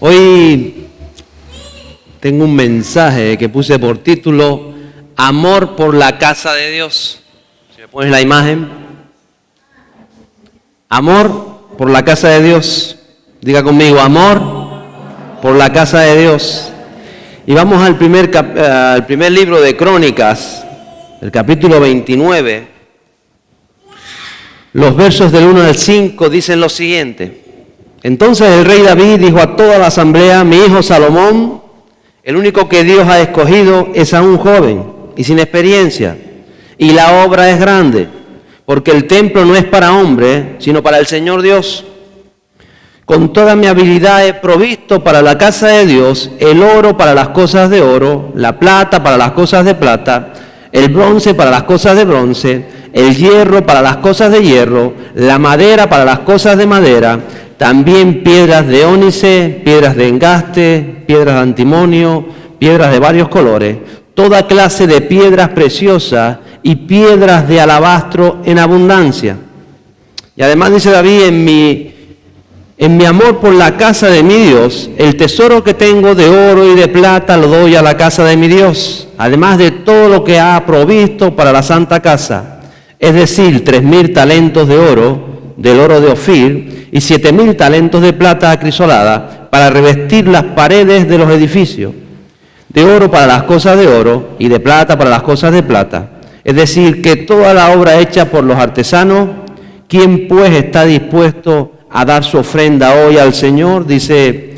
Hoy tengo un mensaje que puse por título Amor por la casa de Dios. Si me pones la imagen. Amor por la casa de Dios. Diga conmigo, amor por la casa de Dios. Y vamos al primer libro de Crónicas, el capítulo 29. Los versos del 1 al 5 dicen lo siguiente. Entonces el rey David dijo a toda la asamblea: mi hijo Salomón, el único que Dios ha escogido, es aún joven y sin experiencia, y la obra es grande, porque el templo no es para hombre, sino para el Señor Dios. Con toda mi habilidad he provisto para la casa de Dios el oro para las cosas de oro, la plata para las cosas de plata, el bronce para las cosas de bronce, el hierro para las cosas de hierro, la madera para las cosas de madera, también piedras de ónice, piedras de engaste, piedras de antimonio, piedras de varios colores, toda clase de piedras preciosas y piedras de alabastro en abundancia. Y además dice David: en mi amor por la casa de mi Dios, el tesoro que tengo de oro y de plata lo doy a la casa de mi Dios, además de todo lo que ha provisto para la santa casa, es decir, 3,000 talentos de oro, del oro de Ofir, y 7,000 talentos de plata acrisolada, para revestir las paredes de los edificios, de oro para las cosas de oro, y de plata para las cosas de plata. Es decir, que toda la obra hecha por los artesanos. ¿Quién pues está dispuesto a dar su ofrenda hoy al Señor?, dice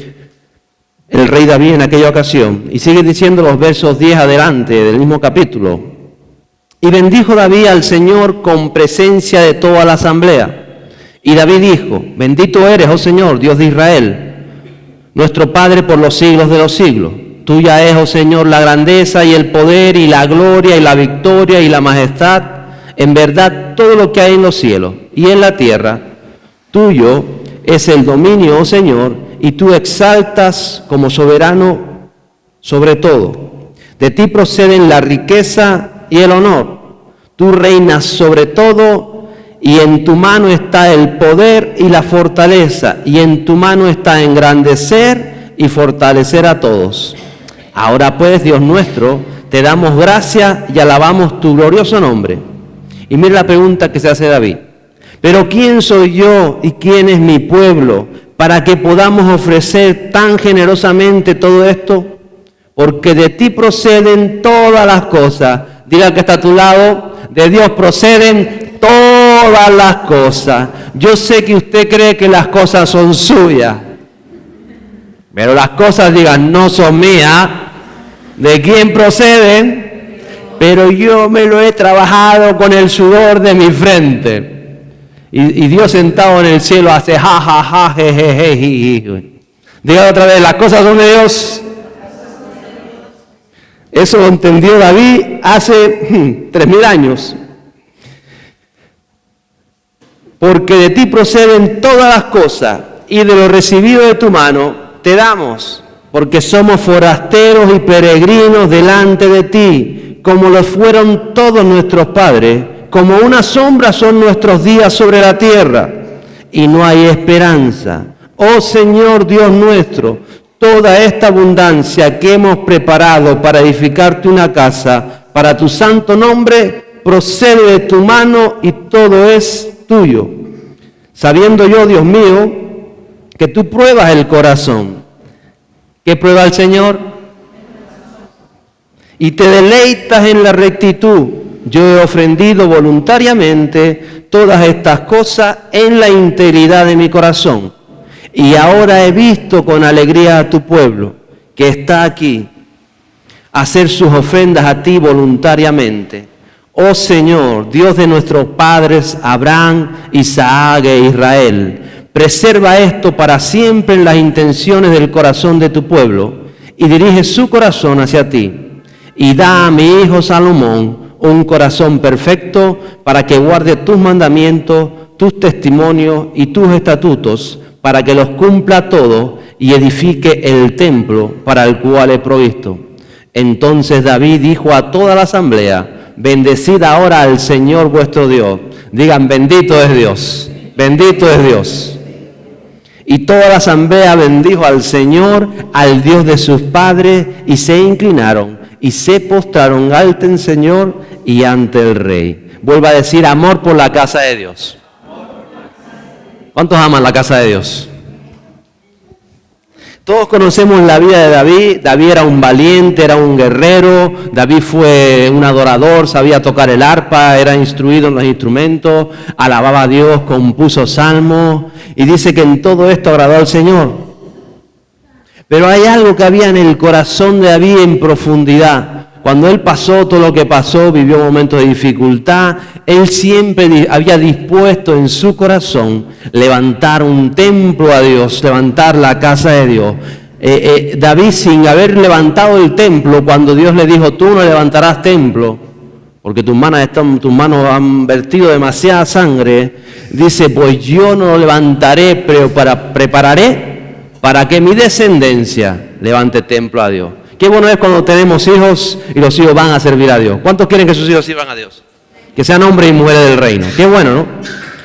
el rey David en aquella ocasión. Y sigue diciendo los versos 10 adelante del mismo capítulo. Y bendijo David al Señor con presencia de toda la asamblea. Y David dijo: bendito eres, oh Señor, Dios de Israel, nuestro Padre por los siglos de los siglos. Tuya es, oh Señor, la grandeza y el poder y la gloria y la victoria y la majestad. En verdad, todo lo que hay en los cielos y en la tierra, tuyo es el dominio, oh Señor, y tú exaltas como soberano sobre todo. De ti proceden la riqueza y el honor. Tú reinas sobre todo, y en tu mano está el poder y la fortaleza, y en tu mano está engrandecer y fortalecer a todos. Ahora pues, Dios nuestro, te damos gracias y alabamos tu glorioso nombre. Y mira la pregunta que se hace David: ¿pero quién soy yo y quién es mi pueblo para que podamos ofrecer tan generosamente todo esto? Porque de ti proceden todas las cosas. Diga al que está a tu lado: de Dios proceden todas las cosas. Yo sé que usted cree que las cosas son suyas, pero las cosas, digan, no son mías. ¿De quién proceden? Pero yo me lo he trabajado con el sudor de mi frente. Y Dios sentado en el cielo hace ja, ja, ja, je, je, je, je. Diga otra vez: las cosas son de Dios. Eso lo entendió David hace 3,000 años. Porque de ti proceden todas las cosas, y de lo recibido de tu mano te damos, porque somos forasteros y peregrinos delante de ti, como lo fueron todos nuestros padres. Como una sombra son nuestros días sobre la tierra, y no hay esperanza. Oh Señor Dios nuestro, toda esta abundancia que hemos preparado para edificarte una casa para tu santo nombre, procede de tu mano y todo es tuyo. Sabiendo yo, Dios mío, que tú pruebas el corazón. ¿Qué prueba el Señor? Y te deleitas en la rectitud. Yo he ofrendido voluntariamente todas estas cosas en la integridad de mi corazón. Y ahora he visto con alegría a tu pueblo, que está aquí, hacer sus ofrendas a ti voluntariamente. Oh Señor, Dios de nuestros padres Abraham, Isaac e Israel, preserva esto para siempre en las intenciones del corazón de tu pueblo, y dirige su corazón hacia ti. Y da a mi hijo Salomón un corazón perfecto para que guarde tus mandamientos, tus testimonios y tus estatutos, para que los cumpla todos y edifique el templo para el cual he provisto. Entonces David dijo a toda la asamblea: bendecid ahora al Señor vuestro Dios. Digan: bendito es Dios, bendito es Dios. Y toda la asamblea bendijo al Señor, al Dios de sus padres, y se inclinaron y se postraron ante el Señor y ante el rey. Vuelvo a decir, amor por la casa de Dios. ¿Cuántos aman la casa de Dios? Todos conocemos la vida de David. David era un valiente, era un guerrero. David fue un adorador, sabía tocar el arpa, era instruido en los instrumentos, alababa a Dios, compuso salmos y dice que en todo esto agradó al Señor. Pero hay algo que había en el corazón de David en profundidad. Cuando él pasó todo lo que pasó, vivió momentos de dificultad, él siempre había dispuesto en su corazón levantar un templo a Dios, levantar la casa de Dios. David, sin haber levantado el templo, cuando Dios le dijo, tú no levantarás templo, porque tus manos han vertido demasiada sangre, dice, pues yo no lo levantaré, pero prepararé para que mi descendencia levante templo a Dios. Qué bueno es cuando tenemos hijos y los hijos van a servir a Dios. ¿Cuántos quieren que sus hijos sirvan a Dios? Que sean hombres y mujeres del reino. Qué bueno, ¿no?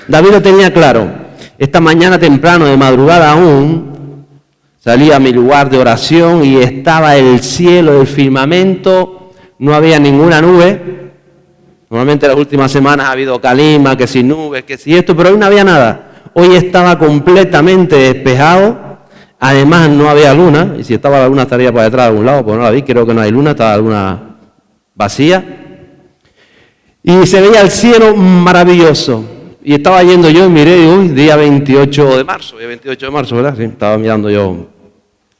David lo tenía claro. Esta mañana temprano, de madrugada aún, salí a mi lugar de oración y estaba el cielo, el firmamento, no había ninguna nube. Normalmente las últimas semanas ha habido calima, que si nubes, que si esto, pero hoy no había nada. Hoy estaba completamente despejado. Además no había luna, y si estaba la luna estaría para detrás de algún lado, pues no la vi, creo que no hay luna, estaba la luna vacía. Y se veía el cielo maravilloso. Y estaba yendo yo y miré, hoy día 28 de marzo, ¿verdad? Sí, estaba mirando yo.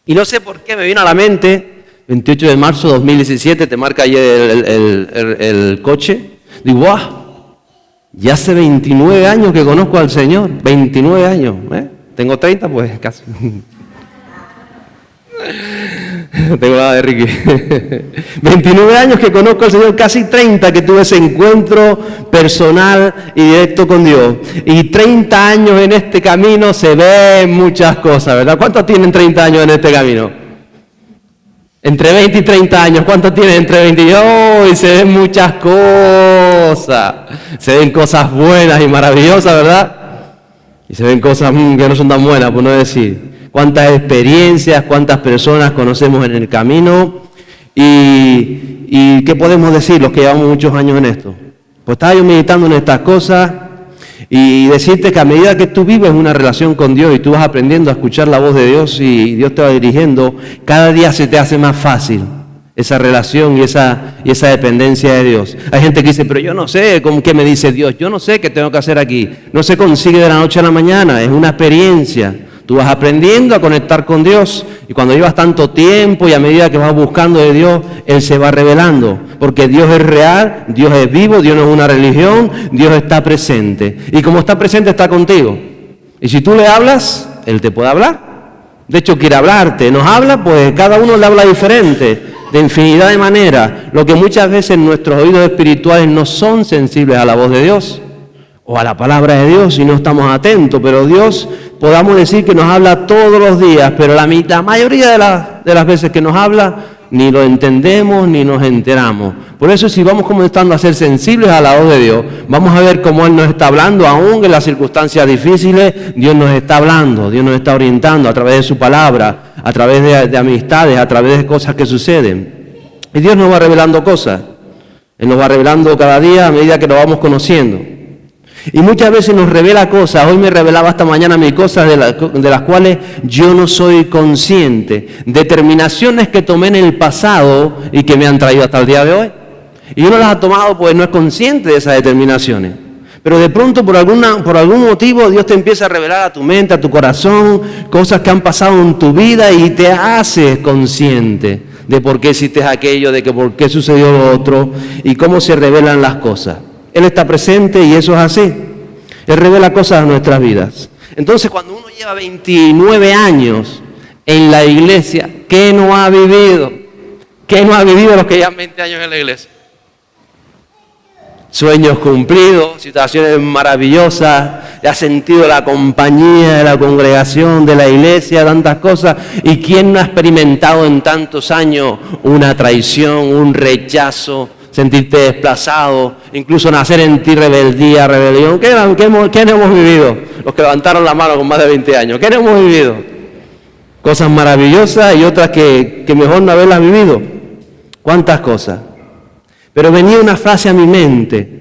Y no sé por qué me vino a la mente, 28 de marzo de 2017, te marca ahí el coche. Digo, ¡guau! Ya hace 29 años que conozco al Señor, 29 años, ¿eh? Tengo 30, pues casi. Tengo la de Ricky. 29 años que conozco al Señor, casi 30 que tuve ese encuentro personal y directo con Dios. Y 30 años en este camino se ven muchas cosas, ¿verdad? ¿Cuántos tienen 30 años en este camino? Entre 20 y 30 años, ¿cuántos tienen entre 20 y hoy? Se ven muchas cosas. Se ven cosas buenas y maravillosas, ¿verdad? Y se ven cosas que no son tan buenas, por no decir. Cuántas experiencias, cuántas personas conocemos en el camino. Y ¿qué podemos decir los que llevamos muchos años en esto? Pues estaba yo meditando en estas cosas y decirte que a medida que tú vives una relación con Dios y tú vas aprendiendo a escuchar la voz de Dios y Dios te va dirigiendo, cada día se te hace más fácil esa relación y esa dependencia de Dios. Hay gente que dice, pero yo no sé qué me dice Dios, yo no sé qué tengo que hacer aquí. No se consigue de la noche a la mañana, es una experiencia. Tú vas aprendiendo a conectar con Dios y cuando llevas tanto tiempo y a medida que vas buscando de Dios, Él se va revelando. Porque Dios es real, Dios es vivo, Dios no es una religión, Dios está presente. Y como está presente, está contigo. Y si tú le hablas, Él te puede hablar. De hecho, quiere hablarte. Nos habla, pues cada uno le habla diferente, de infinidad de maneras. Lo que muchas veces nuestros oídos espirituales no son sensibles a la voz de Dios o a la palabra de Dios y no estamos atentos, pero Dios podamos decir que nos habla todos los días, pero la mayoría de las veces que nos habla ni lo entendemos ni nos enteramos. Por eso si vamos comenzando a ser sensibles a la voz de Dios, vamos a ver cómo Él nos está hablando, aún en las circunstancias difíciles, Dios nos está hablando, Dios nos está orientando a través de su palabra, a través de amistades, a través de cosas que suceden. Y Dios nos va revelando cosas, Él nos va revelando cada día a medida que lo vamos conociendo. Y muchas veces nos revela cosas. Hoy me revelaba esta mañana mis cosas de las cuales yo no soy consciente. Determinaciones que tomé en el pasado y que me han traído hasta el día de hoy. Y uno las ha tomado pues no es consciente de esas determinaciones. Pero de pronto por algún motivo Dios te empieza a revelar a tu mente, a tu corazón, cosas que han pasado en tu vida y te haces consciente de por qué hiciste aquello, de que por qué sucedió lo otro y cómo se revelan las cosas. Él está presente y eso es así. Él revela cosas en nuestras vidas. Entonces, cuando uno lleva 29 años en la iglesia, ¿qué no ha vivido? ¿Qué no ha vivido los que llevan 20 años en la iglesia? Sueños cumplidos, situaciones maravillosas, ha sentido la compañía de la congregación, de la iglesia, tantas cosas. ¿Y quién no ha experimentado en tantos años una traición, un rechazo? Sentirte desplazado, incluso nacer en ti rebeldía, rebelión. ¿Qué no hemos vivido? los que levantaron la mano con más de 20 años. ¿Qué hemos vivido? Cosas maravillosas y otras que mejor no haberlas vivido. ¿Cuántas cosas? Pero venía una frase a mi mente.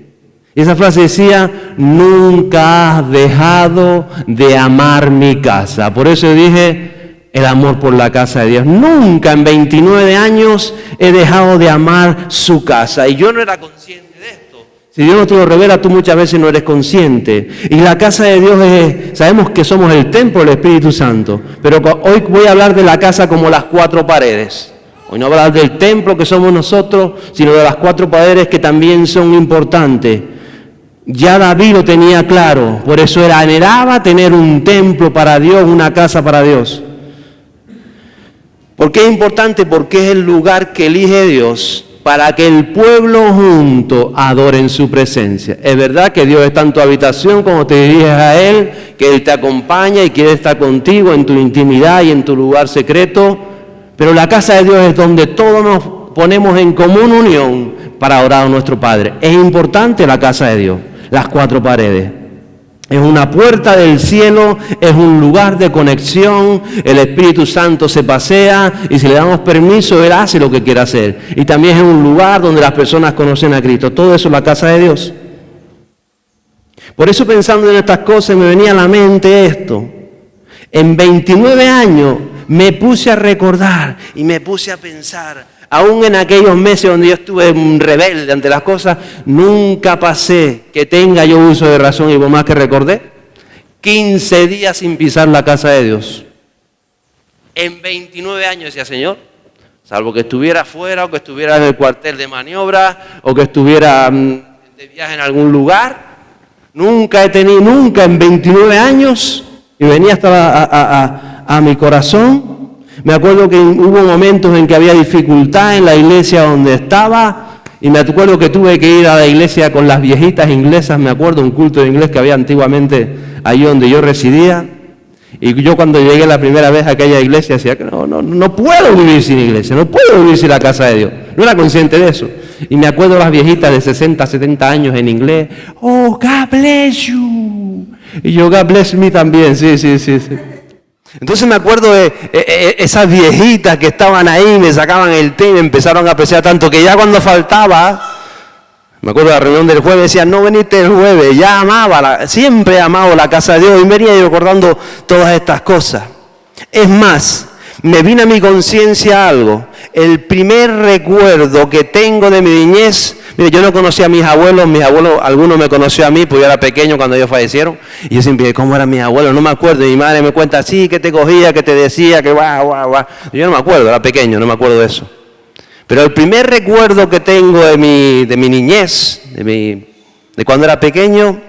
Y esa frase decía, nunca has dejado de amar mi casa. Por eso dije, el amor por la casa de Dios. Nunca en 29 años he dejado de amar su casa. Y yo no era consciente de esto. Si Dios no te lo revela, tú muchas veces no eres consciente. Y la casa de Dios es, sabemos que somos el templo del Espíritu Santo. Pero hoy voy a hablar de la casa como las cuatro paredes. Hoy no voy a hablar del templo que somos nosotros, sino de las cuatro paredes que también son importantes. Ya David lo tenía claro, por eso él anhelaba tener un templo para Dios, una casa para Dios. ¿Por qué es importante? Porque es el lugar que elige Dios para que el pueblo junto adore en su presencia. Es verdad que Dios está en tu habitación cuando te diriges a Él, que Él te acompaña y quiere estar contigo en tu intimidad y en tu lugar secreto, pero la casa de Dios es donde todos nos ponemos en común unión para orar a nuestro Padre. Es importante la casa de Dios. Las cuatro paredes. Es una puerta del cielo, es un lugar de conexión, el Espíritu Santo se pasea y si le damos permiso, Él hace lo que quiere hacer. Y también es un lugar donde las personas conocen a Cristo. Todo eso es la casa de Dios. Por eso pensando en estas cosas me venía a la mente esto. En 29 años me puse a recordar y me puse a pensar. Aún en aquellos meses donde yo estuve rebelde ante las cosas, nunca pasé que tenga yo uso de razón y por más que recordé, 15 días sin pisar la casa de Dios. En 29 años decía, Señor, salvo que estuviera afuera o que estuviera en el cuartel de maniobra o que estuviera de viaje en algún lugar, nunca en 29 años, y venía hasta a mi corazón. Me acuerdo que hubo momentos en que había dificultad en la iglesia donde estaba y me acuerdo que tuve que ir a la iglesia con las viejitas inglesas, me acuerdo un culto de inglés que había antiguamente allí donde yo residía y yo cuando llegué la primera vez a aquella iglesia decía que no puedo vivir sin iglesia, no puedo vivir sin la casa de Dios, no era consciente de eso. Y me acuerdo las viejitas de 60, 70 años en inglés, oh, God bless you. Y yo, God bless me también, sí. Entonces me acuerdo de esas viejitas que estaban ahí, me sacaban el té y me empezaron a apreciar tanto que ya cuando faltaba, me acuerdo de la reunión del jueves, decían, no veniste el jueves, ya siempre he amado la casa de Dios y venía yo recordando todas estas cosas. Es más, me vino a mi conciencia algo, el primer recuerdo que tengo de mi niñez. Mire, yo no conocía a mis abuelos, algunos me conoció a mí, porque yo era pequeño cuando ellos fallecieron, y yo siempre dije, ¿cómo eran mis abuelos? No me acuerdo, y mi madre me cuenta, sí, que te cogía, que te decía, que guau. Yo no me acuerdo, era pequeño, no me acuerdo de eso. Pero el primer recuerdo que tengo de mi niñez, de cuando era pequeño,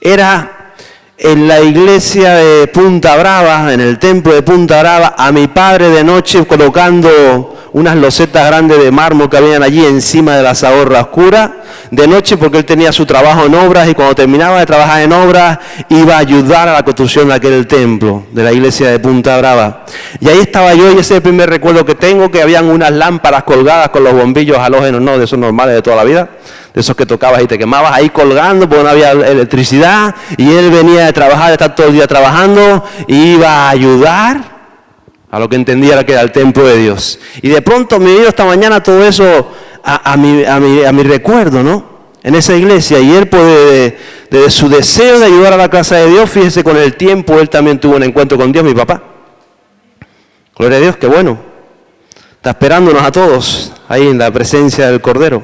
era en la iglesia de Punta Brava, en el templo de Punta Brava, a mi padre de noche colocando unas losetas grandes de mármol que habían allí encima de la zahorra oscura, de noche porque él tenía su trabajo en obras y cuando terminaba de trabajar en obras iba a ayudar a la construcción de aquel templo, de la iglesia de Punta Brava. Y ahí estaba yo y ese es el primer recuerdo que tengo, que habían unas lámparas colgadas con los bombillos halógenos, no de esos normales de toda la vida, de esos que tocabas y te quemabas ahí colgando porque no había electricidad y él venía de trabajar, de estar todo el día trabajando y iba a ayudar a lo que entendía que era el templo de Dios. Y de pronto me vino esta mañana todo eso a mi recuerdo, ¿no? En esa iglesia. Y él, pues, de su deseo de ayudar a la casa de Dios, fíjese, con el tiempo, él también tuvo un encuentro con Dios, mi papá. Gloria a Dios, qué bueno. Está esperándonos a todos ahí en la presencia del Cordero.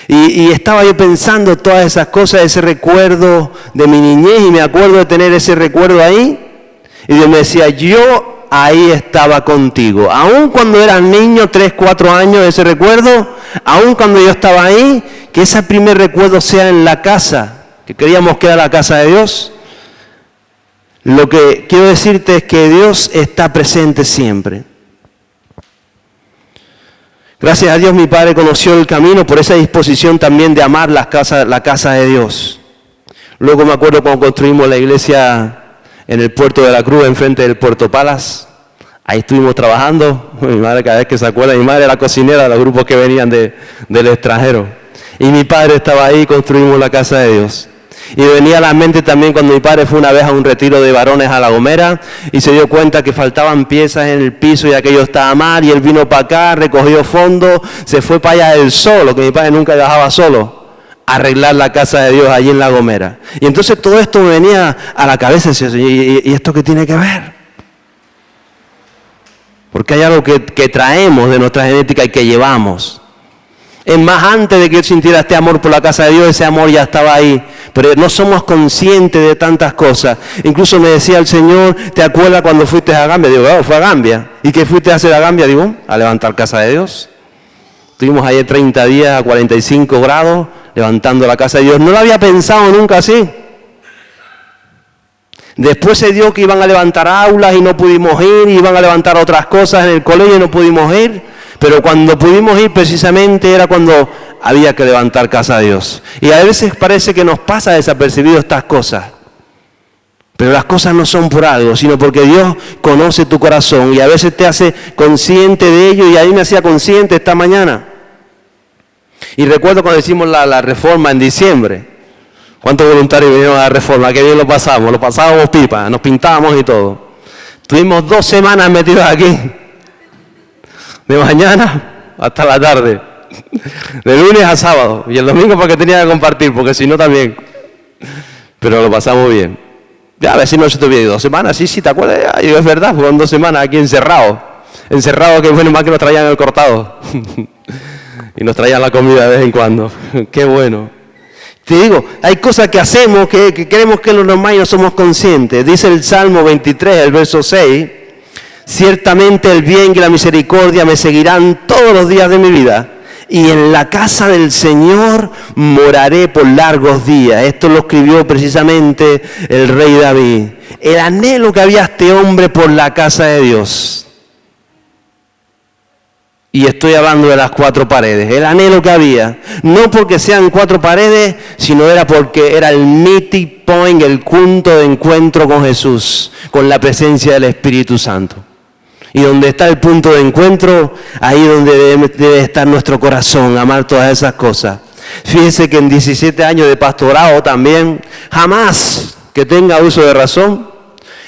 Y estaba yo pensando todas esas cosas, ese recuerdo de mi niñez, y me acuerdo de tener ese recuerdo ahí. Y Dios me decía, yo ahí estaba contigo. Aún cuando eras niño, 3, 4 años, ese recuerdo, aún cuando yo estaba ahí, que ese primer recuerdo sea en la casa, que queríamos que era la casa de Dios. Lo que quiero decirte es que Dios está presente siempre. Gracias a Dios mi padre conoció el camino por esa disposición también de amar la casa de Dios. Luego me acuerdo cuando construimos la iglesia en el puerto de la Cruz, enfrente del Puerto Palas. Ahí estuvimos trabajando. Mi madre, cada vez que se acuerda, mi madre era cocinera de los grupos que venían del extranjero. Y mi padre estaba ahí y construimos la casa de Dios. Y me venía a la mente también cuando mi padre fue una vez a un retiro de varones a La Gomera y se dio cuenta que faltaban piezas en el piso y aquello estaba mal, y él vino para acá, recogió fondos, se fue para allá él solo, que mi padre nunca dejaba solo, a arreglar la casa de Dios allí en La Gomera. Y entonces todo esto me venía a la cabeza y decía, ¿y esto qué tiene que ver? Porque hay algo que traemos de nuestra genética y que llevamos. Es más, antes de que yo sintiera este amor por la casa de Dios, ese amor ya estaba ahí. Pero no somos conscientes de tantas cosas. Incluso me decía el Señor, ¿te acuerdas cuando fuiste a Gambia? Digo, claro, fue a Gambia. ¿Y qué fuiste a hacer a Gambia? Digo, a levantar casa de Dios. Estuvimos ayer 30 días a 45 grados, levantando la casa de Dios. No lo había pensado nunca así. Después se dio que iban a levantar aulas y no pudimos ir, iban a levantar otras cosas en el colegio y no pudimos ir. Pero cuando pudimos ir precisamente era cuando había que levantar casa de Dios. Y a veces parece que nos pasa desapercibido estas cosas. Pero las cosas no son por algo, sino porque Dios conoce tu corazón y a veces te hace consciente de ello, y a mí me hacía consciente esta mañana. Y recuerdo cuando hicimos la reforma en diciembre. ¿Cuántos voluntarios vinieron a la reforma? Qué bien lo pasábamos pipa, nos pintábamos y todo. Tuvimos 2 semanas metidos aquí. De mañana hasta la tarde, de lunes a sábado, y el domingo porque tenía que compartir, porque si no también, pero lo pasamos bien. Ya a ver si no se te olvida, 2 semanas, sí, te acuerdas, ya, y es verdad, fueron 2 semanas aquí encerrados, que bueno, más que nos traían el cortado, y nos traían la comida de vez en cuando, qué bueno. Te digo, hay cosas que hacemos que creemos que es lo normal y no somos conscientes. Dice el Salmo 23, el verso 6, ciertamente el bien y la misericordia me seguirán todos los días de mi vida, y en la casa del Señor moraré por largos días. Esto lo escribió precisamente el rey David. El anhelo que había este hombre por la casa de Dios. Y estoy hablando de las 4 paredes. El anhelo que había, no porque sean 4 paredes, sino era porque era el meeting point, el punto de encuentro con Jesús, con la presencia del Espíritu Santo. Y donde está el punto de encuentro, ahí donde debe estar nuestro corazón, amar todas esas cosas. Fíjese que en 17 años de pastorado también, jamás que tenga uso de razón,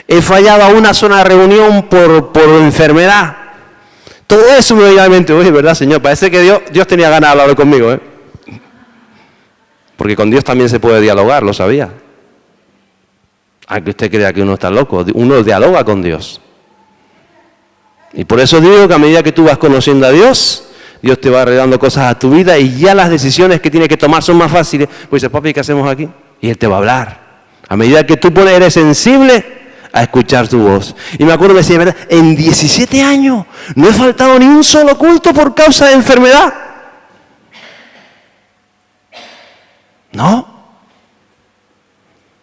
he fallado a una sola reunión por enfermedad. Todo eso me veía a la mente, oye, ¿verdad, Señor? Parece que Dios tenía ganas de hablar conmigo, ¿eh? Porque con Dios también se puede dialogar, ¿lo sabía? Aunque usted crea que uno está loco, uno dialoga con Dios. Y por eso digo que a medida que tú vas conociendo a Dios, Dios te va arreglando cosas a tu vida y ya las decisiones que tienes que tomar son más fáciles. Pues dice, papi, ¿qué hacemos aquí? Y Él te va a hablar. A medida que tú eres sensible a escuchar tu voz. Y me acuerdo que decía, ¿verdad? En 17 años no he faltado ni un solo culto por causa de enfermedad. ¿No?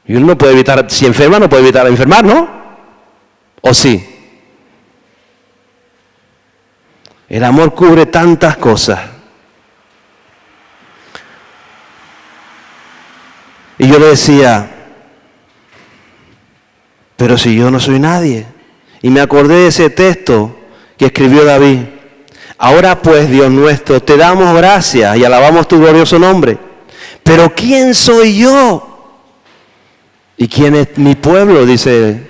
Y uno no puede evitar, si enferma no puede evitar enfermar, ¿no? ¿O sí? El amor cubre tantas cosas. Y yo le decía, pero si yo no soy nadie. Y me acordé de ese texto que escribió David. Ahora pues, Dios nuestro, te damos gracias y alabamos tu glorioso nombre. Pero ¿quién soy yo? ¿Y quién es mi pueblo? Dice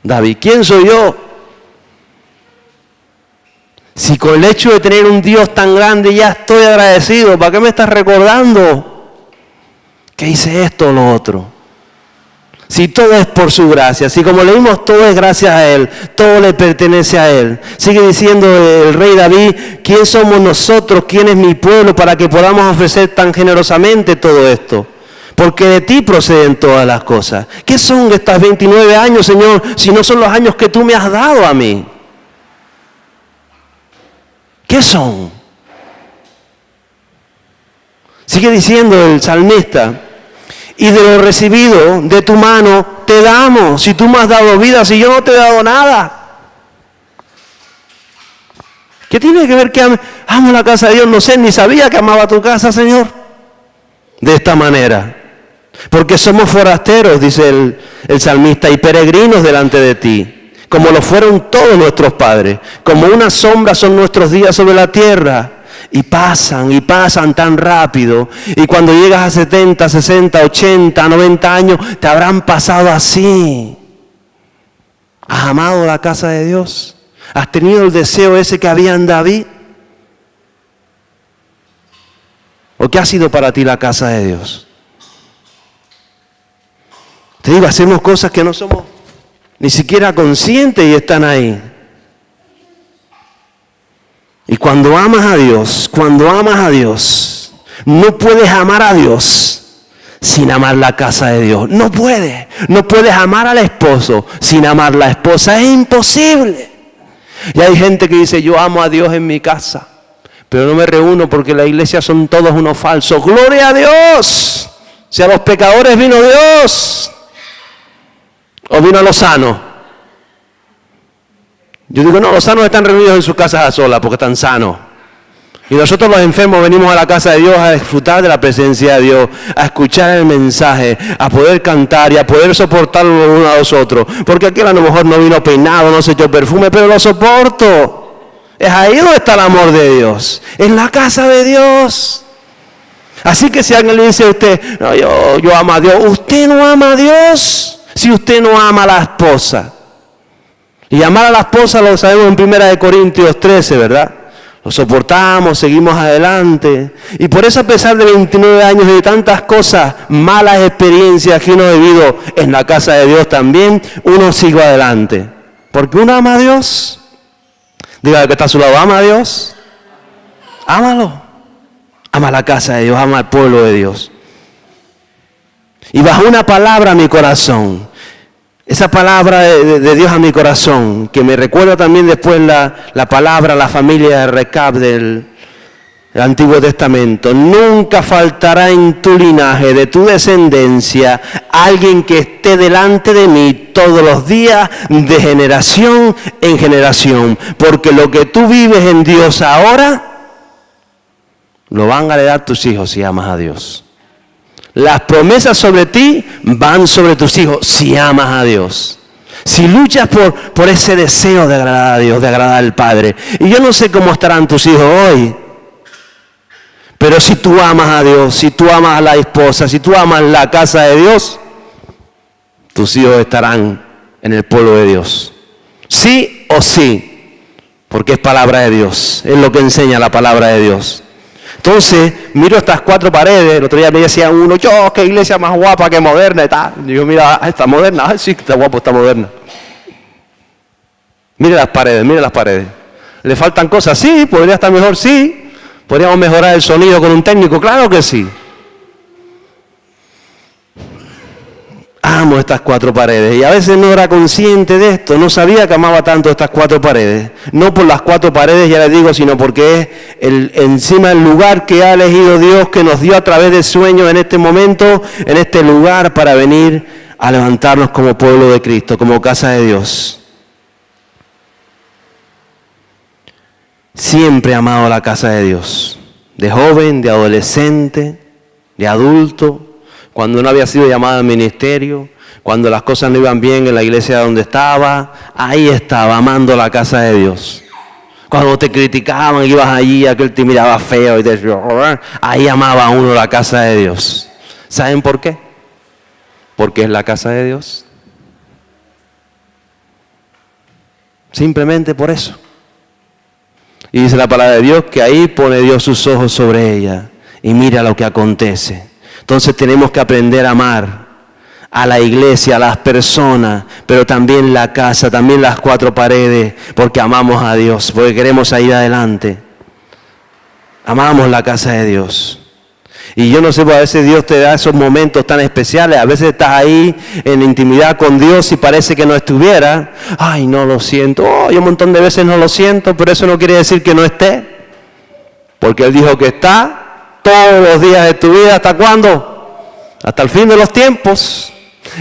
David. ¿Quién soy yo? Si con el hecho de tener un Dios tan grande ya estoy agradecido, ¿para qué me estás recordando que hice esto o lo otro? Si todo es por su gracia, si como leímos todo es gracias a Él, todo le pertenece a Él. Sigue diciendo el rey David, ¿quién somos nosotros? ¿Quién es mi pueblo para que podamos ofrecer tan generosamente todo esto? Porque de ti proceden todas las cosas. ¿Qué son estos 29 años, Señor, si no son los años que tú me has dado a mí? ¿Qué son? Sigue diciendo el salmista, y de lo recibido de tu mano te damos. Si tú me has dado vida, si yo no te he dado nada. ¿Qué tiene que ver que amo la casa de Dios? No sé, ni sabía que amaba tu casa, Señor. De esta manera. Porque somos forasteros, dice el salmista, y peregrinos delante de ti. Como lo fueron todos nuestros padres. Como una sombra son nuestros días sobre la tierra. Y pasan tan rápido. Y cuando llegas a 70, 60, 80, 90 años, te habrán pasado así. ¿Has amado la casa de Dios? ¿Has tenido el deseo ese que había en David? ¿O qué ha sido para ti la casa de Dios? Te digo, hacemos cosas que no somos ni siquiera conscientes y están ahí. Y cuando amas a Dios, no puedes amar a Dios sin amar la casa de Dios. No puedes amar al esposo sin amar la esposa. Es imposible. Y hay gente que dice, yo amo a Dios en mi casa, pero no me reúno porque la iglesia son todos unos falsos. ¡Gloria a Dios! Si a los pecadores vino Dios, ¿o vino a los sanos? Yo digo, no, los sanos están reunidos en sus casas a solas porque están sanos. Y nosotros los enfermos venimos a la casa de Dios a disfrutar de la presencia de Dios, a escuchar el mensaje, a poder cantar y a poder soportarlo los unos a los otros. Porque aquel a lo mejor no vino peinado, no se echó perfume, pero lo soporto. Es ahí donde está el amor de Dios, en la casa de Dios. Así que si alguien le dice a usted, no, yo amo a Dios, usted no ama a Dios si usted no ama a la esposa. Y amar a la esposa lo sabemos en 1 Corintios 13, ¿verdad? Lo soportamos, seguimos adelante. Y por eso, a pesar de 29 años y de tantas cosas, malas experiencias que uno ha vivido en la casa de Dios también, uno sigue adelante. Porque uno ama a Dios. Diga al que está a su lado, ¿ama a Dios? Ámalo. Ama la casa de Dios, ama al pueblo de Dios. Y bajo una palabra a mi corazón. Esa palabra de Dios a mi corazón, que me recuerda también después la palabra, la familia de Recab del Antiguo Testamento. Nunca faltará en tu linaje, de tu descendencia, alguien que esté delante de mí todos los días, de generación en generación. Porque lo que tú vives en Dios ahora, lo van a heredar tus hijos si amas a Dios. Las promesas sobre ti van sobre tus hijos si amas a Dios. Si luchas por ese deseo de agradar a Dios, de agradar al Padre. Y yo no sé cómo estarán tus hijos hoy. Pero si tú amas a Dios, si tú amas a la esposa, si tú amas la casa de Dios, tus hijos estarán en el pueblo de Dios. Sí o sí. Porque es palabra de Dios. Es lo que enseña la palabra de Dios. Entonces, miro estas 4 paredes. El otro día me decía uno, qué iglesia más guapa, que moderna y tal. Y yo, mira, está moderna. Ay, sí, está guapo, está moderna. Mire las paredes. ¿Le faltan cosas? Sí. ¿Podría estar mejor? Sí. ¿Podríamos mejorar el sonido con un técnico? Claro que sí. Amo estas 4 paredes. Y a veces no era consciente de esto. No sabía que amaba tanto estas 4 paredes. No por las 4 paredes, ya les digo, sino porque es encima el lugar que ha elegido Dios, que nos dio a través de sueños en este momento, en este lugar, para venir a levantarnos como pueblo de Cristo, como casa de Dios. Siempre he amado la casa de Dios. De joven, de adolescente, de adulto. Cuando no había sido llamado al ministerio, cuando las cosas no iban bien en la iglesia donde estaba, ahí estaba, amando la casa de Dios. Cuando te criticaban, ibas allí, aquel te miraba feo y te decía, ahí amaba uno la casa de Dios. ¿Saben por qué? Porque es la casa de Dios. Simplemente por eso. Y dice la palabra de Dios que ahí pone Dios sus ojos sobre ella y mira lo que acontece. Entonces tenemos que aprender a amar a la iglesia, a las personas, pero también la casa, también las 4 paredes, porque amamos a Dios, porque queremos ir adelante. Amamos la casa de Dios. Y yo no sé, a veces Dios te da esos momentos tan especiales, a veces estás ahí en intimidad con Dios y parece que no estuviera. Ay, no lo siento. Yo un montón de veces no lo siento, pero eso no quiere decir que no esté. Porque Él dijo que está todos los días de tu vida. ¿Hasta cuándo? Hasta el fin de los tiempos.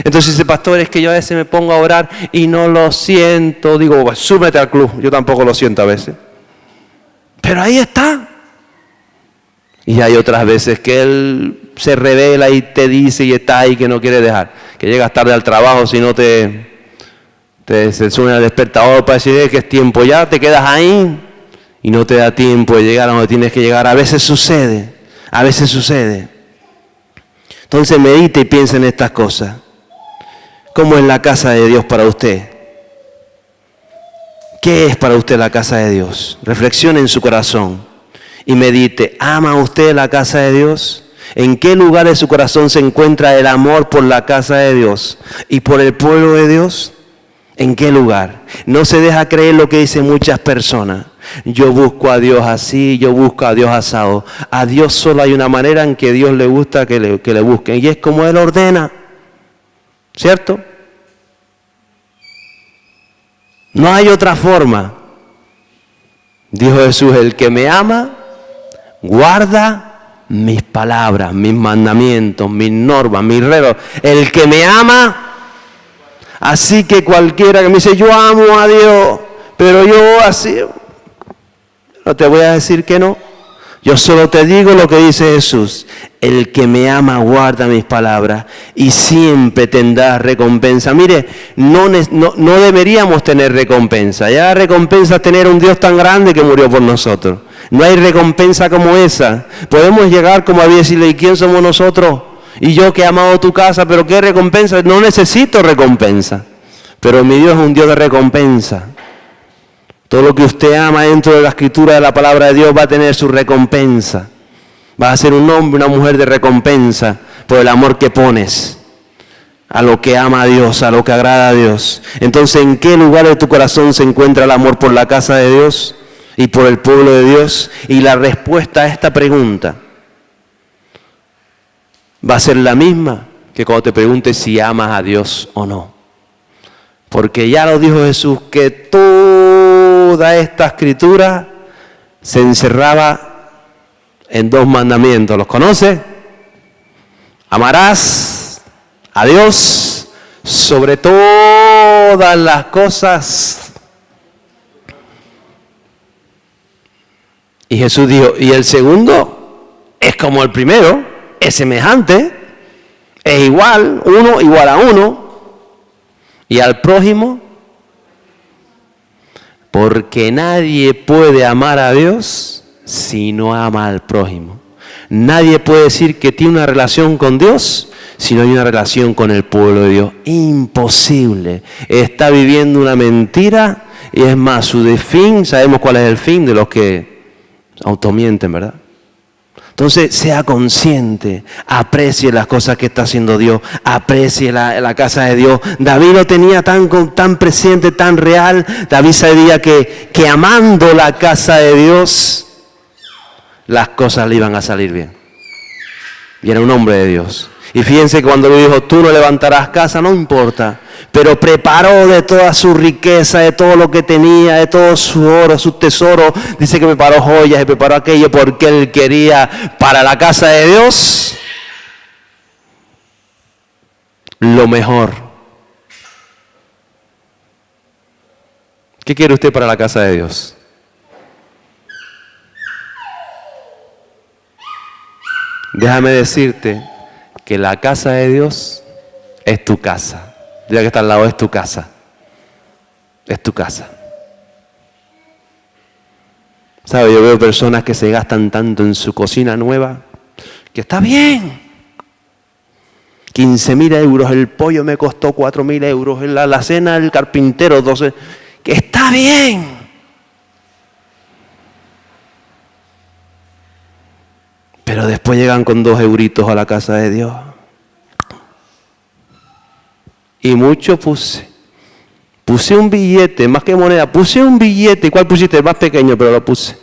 Entonces dice, pastor, es que yo a veces me pongo a orar y no lo siento. Digo, pues, súmete al club. Yo tampoco lo siento a veces. Pero ahí está. Y hay otras veces que Él se revela y te dice y está ahí que no quiere dejar. Que llegas tarde al trabajo si no se suena el despertador para decir que es tiempo ya. Te quedas ahí y no te da tiempo de llegar a donde tienes que llegar. A veces sucede. Entonces medite y piense en estas cosas. ¿Cómo es la casa de Dios para usted? ¿Qué es para usted la casa de Dios? Reflexione en su corazón y medite. ¿Ama usted la casa de Dios? ¿En qué lugar de su corazón se encuentra el amor por la casa de Dios y por el pueblo de Dios? ¿En qué lugar? No se deja creer lo que dicen muchas personas. Yo busco a Dios así, yo busco a Dios asado. A Dios solo hay una manera en que Dios le gusta que le busquen, y es como Él ordena. ¿Cierto? No hay otra forma. Dijo Jesús, el que me ama, guarda mis palabras, mis mandamientos, mis normas, mis reglas. El que me ama, así que cualquiera que me dice, yo amo a Dios, pero yo así, no te voy a decir que no. Yo solo te digo lo que dice Jesús. El que me ama guarda mis palabras y siempre tendrá recompensa. Mire, no deberíamos tener recompensa. Ya la recompensa es tener un Dios tan grande que murió por nosotros. No hay recompensa como esa. Podemos llegar como a decirle, ¿y quién somos nosotros? Y yo que he amado tu casa, pero ¿qué recompensa? No necesito recompensa. Pero mi Dios es un Dios de recompensa. Todo lo que usted ama dentro de la escritura de la palabra de Dios va a tener su recompensa. Va a ser un hombre, una mujer de recompensa por el amor que pones a lo que ama a Dios, a lo que agrada a Dios. Entonces, ¿en qué lugar de tu corazón se encuentra el amor por la casa de Dios y por el pueblo de Dios? Y la respuesta a esta pregunta va a ser la misma que cuando te preguntes si amas a Dios o no. Porque ya lo dijo Jesús, que toda esta escritura se encerraba en 2 mandamientos. ¿Los conoce? Amarás a Dios sobre todas las cosas. Y Jesús dijo, y el segundo es como el primero, es semejante, es igual, uno igual a uno. Y al prójimo, porque nadie puede amar a Dios si no ama al prójimo. Nadie puede decir que tiene una relación con Dios si no hay una relación con el pueblo de Dios. Imposible. Está viviendo una mentira y es más, su fin, sabemos cuál es el fin de los que automienten, ¿verdad? Entonces, sea consciente, aprecie las cosas que está haciendo Dios, aprecie la casa de Dios. David lo tenía tan presente, tan real. David sabía que amando la casa de Dios, las cosas le iban a salir bien. Y era un hombre de Dios. Y fíjense que cuando le dijo, tú no levantarás casa, no importa. Pero preparó de toda su riqueza, de todo lo que tenía, de todo su oro, su tesoro. Dice que preparó joyas y preparó aquello porque él quería para la casa de Dios lo mejor. ¿Qué quiere usted para la casa de Dios? Déjame decirte que la casa de Dios es tu casa. Ya que está al lado, es tu casa. Es tu casa. ¿Sabe? Yo veo personas que se gastan tanto en su cocina nueva, que está bien. 15.000 euros, el pollo me costó 4.000 euros, la cena del carpintero 12, que está bien. Pero después llegan con 2 euritos a la casa de Dios. Y mucho puse un billete, más que moneda, puse un billete. ¿Cuál pusiste? El más pequeño, pero lo puse.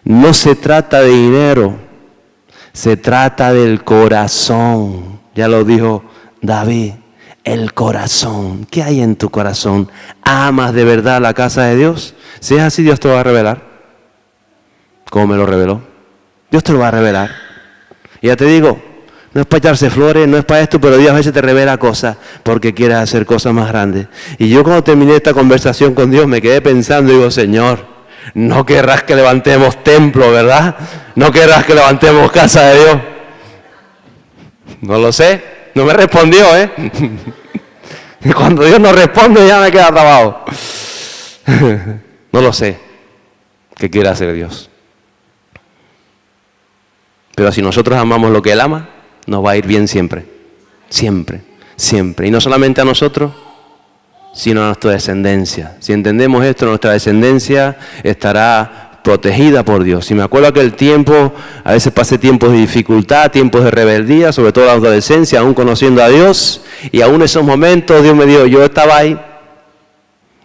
No se trata de dinero, se trata del corazón. Ya lo dijo David, el corazón. ¿Qué hay en tu corazón? ¿Amas de verdad la casa de Dios? Si es así, Dios te lo va a revelar. ¿Cómo me lo reveló? Dios te lo va a revelar. Y ya te digo, no es para echarse flores, no es para esto, pero Dios a veces te revela cosas porque quiere hacer cosas más grandes. Y yo cuando terminé esta conversación con Dios me quedé pensando y digo, Señor, no querrás que levantemos templo, ¿verdad? No querrás que levantemos casa de Dios. No lo sé, no me respondió, Y cuando Dios no responde ya me queda trabado. No lo sé. que quiere hacer Dios. Pero si nosotros amamos lo que Él ama, nos va a ir bien siempre. Siempre, siempre. Y no solamente a nosotros, sino a nuestra descendencia. Si entendemos esto, nuestra descendencia estará protegida por Dios. Y me acuerdo aquel tiempo, a veces pasé tiempos de dificultad, tiempos de rebeldía, sobre todo la adolescencia, aún conociendo a Dios. Y aún en esos momentos Dios me dio, yo estaba ahí.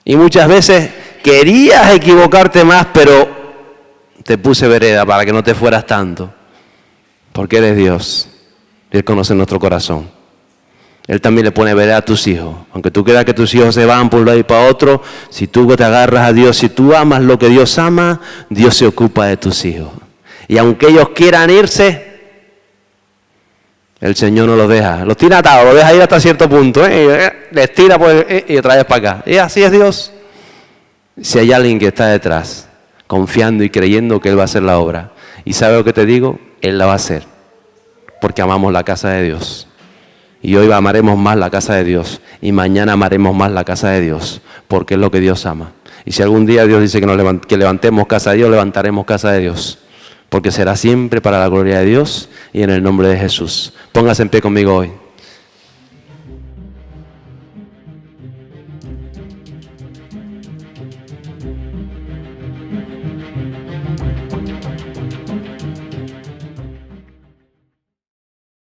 Y muchas veces querías equivocarte más, pero te puse vereda para que no te fueras tanto. Porque eres Dios. Y Él conoce nuestro corazón. Él también le pone vereda a tus hijos. Aunque tú creas que tus hijos se van por un lado y para otro, si tú te agarras a Dios, si tú amas lo que Dios ama, Dios se ocupa de tus hijos. Y aunque ellos quieran irse, el Señor no los deja. Los tira atados, los deja ir hasta cierto punto. Les tira y otra vez para acá. Y así es Dios. Si hay alguien que está detrás, confiando y creyendo que Él va a hacer la obra. Y ¿sabe lo que te digo? Él la va a hacer. Porque amamos la casa de Dios. Y hoy amaremos más la casa de Dios. Y mañana amaremos más la casa de Dios. Porque es lo que Dios ama. Y si algún día Dios dice que levantemos casa de Dios, levantaremos casa de Dios. Porque será siempre para la gloria de Dios y en el nombre de Jesús. Póngase en pie conmigo hoy.